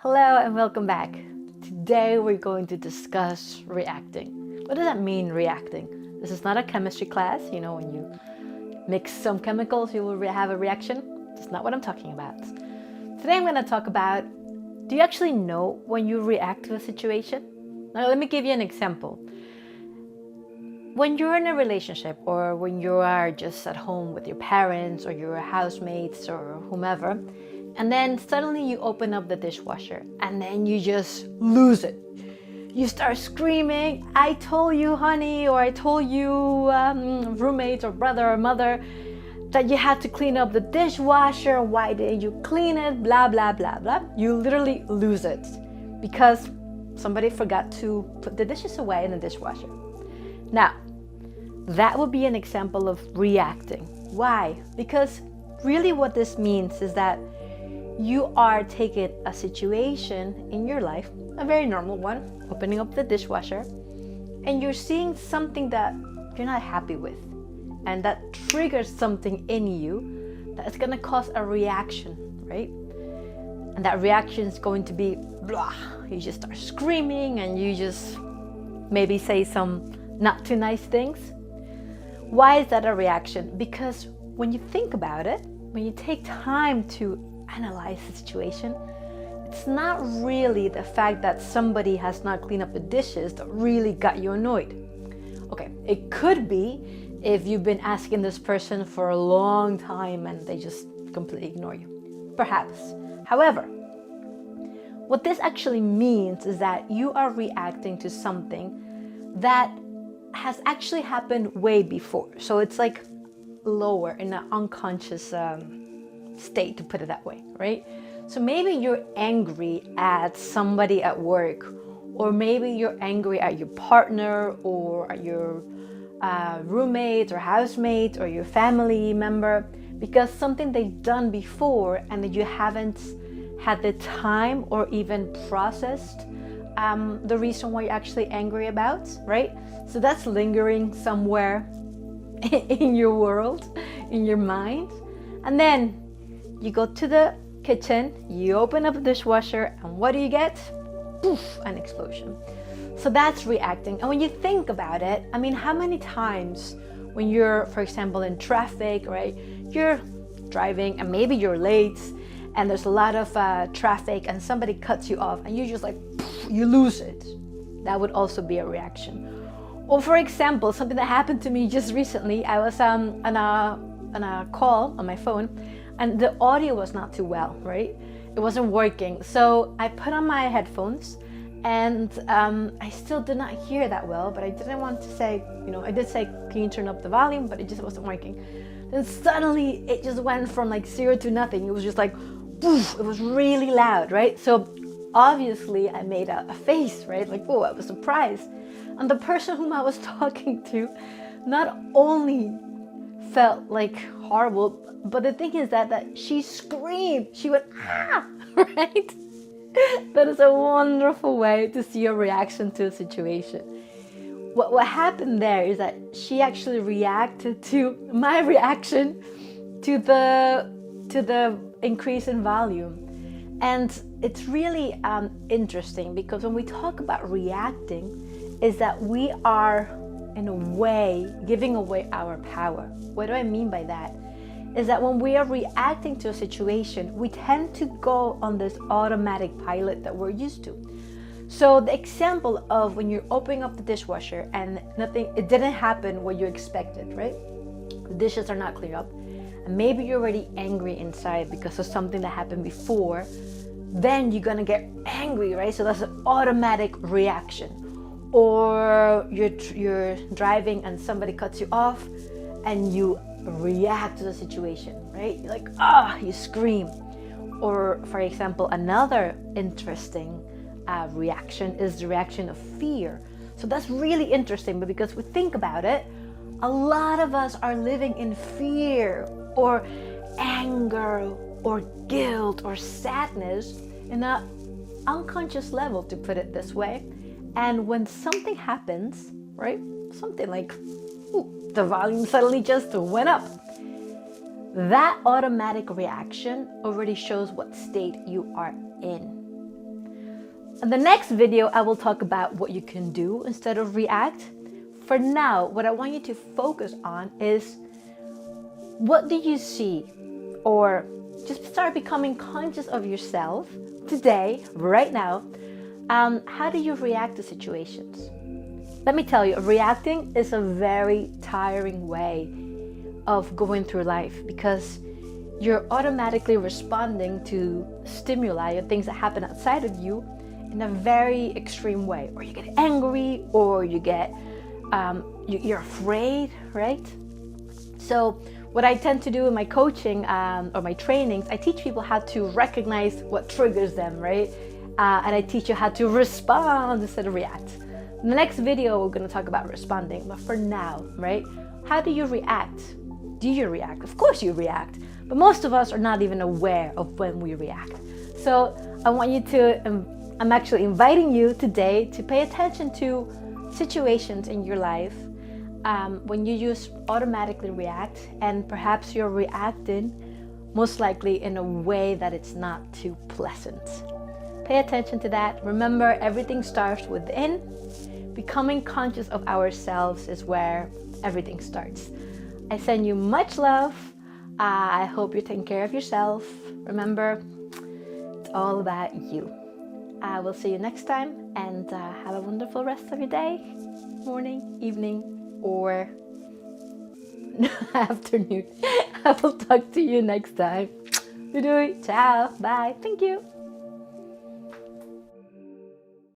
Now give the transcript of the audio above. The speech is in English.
Hello and welcome back. Today we're going to discuss reacting. What does that mean, reacting? This is not a chemistry class. You know, when you mix some chemicals, you will have a reaction. That's not what I'm talking about. Today I'm going to talk about, do you actually know when you react to a situation? Now let me give you an example. When you're in a relationship or when you are just at home with your parents or your housemates or whomever, and then suddenly you open up the dishwasher and then you just lose it. You start screaming, I told you, honey, or I told you, roommate or brother or mother, that you had to clean up the dishwasher. Why didn't you clean it? Blah, blah, blah, blah. You literally lose it because somebody forgot to put the dishes away in the dishwasher. Now, that would be an example of reacting. Why? Because really what this means is that you are taking a situation in your life, a very normal one, opening up the dishwasher, and you're seeing something that you're not happy with, and that triggers something in you that's going to cause a reaction, right? And that reaction is going to be blah. You just start screaming and you just maybe say some not too nice things. Why is that a reaction? Because when you think about it, when you take time to analyze the situation, it's not really the fact that somebody has not cleaned up the dishes that really got you annoyed. Okay, it could be if you've been asking this person for a long time and they just completely ignore you. Perhaps. However, what this actually means is that you are reacting to something that has actually happened way before. So it's like lower in an unconscious state, to put it that way, right? So maybe you're angry at somebody at work, or maybe you're angry at your partner or at your roommate or housemate or your family member because something they've done before and that you haven't had the time or even processed the reason why you're actually angry about, right? So that's lingering somewhere in your world, in your mind. And then you go to the kitchen, you open up the dishwasher, and what do you get? Poof, an explosion. So that's reacting. And when you think about it, I mean, how many times when you're, for example, in traffic, right? You're driving and maybe you're late and there's a lot of traffic and somebody cuts you off and you just like, poof, you lose it. That would also be a reaction. Or for example, something that happened to me just recently, I was on a call on my phone and the audio was not too well, right? It wasn't working. So I put on my headphones and I still did not hear that well, but I didn't want to say, I did say, can you turn up the volume? But it just wasn't working. Then suddenly it just went from like 0 to nothing. It was just like, poof, it was really loud, right? So obviously I made a face, right? Like, oh, I was surprised. And the person whom I was talking to not only felt like horrible, but the thing is that she screamed. She went, ah, right? That is a wonderful way to see a reaction to a situation. What happened there is that she actually reacted to my reaction to the increase in volume. And it's really interesting because when we talk about reacting, is that we are in a way giving away our power. What do I mean by that? Is that when we are reacting to a situation, we tend to go on this automatic pilot that we're used to. So the example of when you're opening up the dishwasher and it didn't happen what you expected, right? The dishes are not cleared up. And maybe you're already angry inside because of something that happened before. Then you're gonna get angry, right? So that's an automatic reaction. Or you're driving and somebody cuts you off and you react to the situation, right? You're like, you scream. Or for example, another interesting reaction is the reaction of fear. So that's really interesting, but because we think about it, a lot of us are living in fear or anger or guilt or sadness in an unconscious level, to put it this way. And when something happens, right? Something like, the volume suddenly just went up. That automatic reaction already shows what state you are in. In the next video, I will talk about what you can do instead of react. For now, what I want you to focus on is, what do you see? Or just start becoming conscious of yourself today, right now. How do you react to situations? Let me tell you, reacting is a very tiring way of going through life, because you're automatically responding to stimuli or things that happen outside of you in a very extreme way. Or you get angry, or you get you're afraid, right? So what I tend to do in my coaching or my trainings, I teach people how to recognize what triggers them, right? And I teach you how to respond instead of react. In the next video, we're going to talk about responding. But for now, right? How do you react? Do you react? Of course you react. But most of us are not even aware of when we react. So I want you to, I'm actually inviting you today to pay attention to situations in your life when you just automatically react, and perhaps you're reacting most likely in a way that it's not too pleasant. Pay attention to that. Remember, everything starts within. Becoming conscious of ourselves is where everything starts. I send you much love. I hope you're taking care of yourself. Remember, it's all about you. I will see you next time, and have a wonderful rest of your day, morning, evening, or afternoon. I will talk to you next time. Ciao. Bye. Thank you.